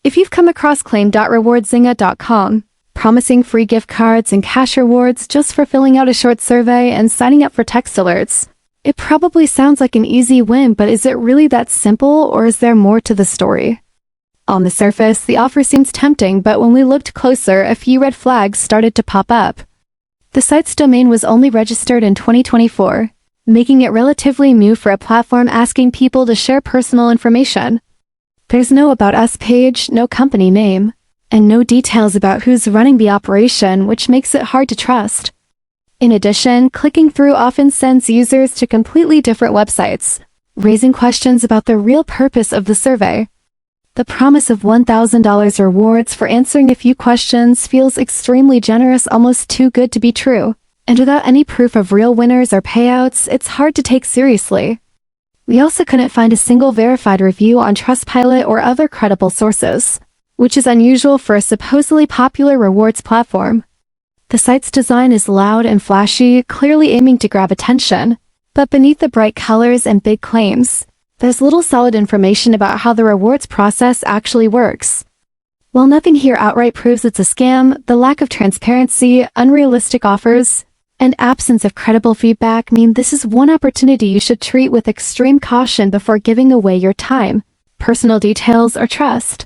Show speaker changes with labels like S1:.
S1: If you've come across claim.rewardzinga.com, promising free gift cards and cash rewards just for filling out a short survey and signing up for text alerts, it probably sounds like an easy win, but is it really that simple, or is there more to the story? On the surface, the offer seems tempting, but when we looked closer, a few red flags started to pop up. The site's domain was only registered in 2024, making it relatively new for a platform asking people to share personal information. There's no About Us page, no company name, and no details about who's running the operation, which makes it hard to trust. In addition, clicking through often sends users to completely different websites, raising questions about the real purpose of the survey. The promise of $1,000 rewards for answering a few questions feels extremely generous, almost too good to be true. And without any proof of real winners or payouts, it's hard to take seriously. We also couldn't find a single verified review on Trustpilot or other credible sources, which is unusual for a supposedly popular rewards platform. The site's design is loud and flashy, clearly aiming to grab attention, but beneath the bright colors and big claims, there's little solid information about how the rewards process actually works. While nothing here outright proves it's a scam, the lack of transparency, unrealistic offers, and absence of credible feedback mean this is one opportunity you should treat with extreme caution before giving away your time, personal details, or trust.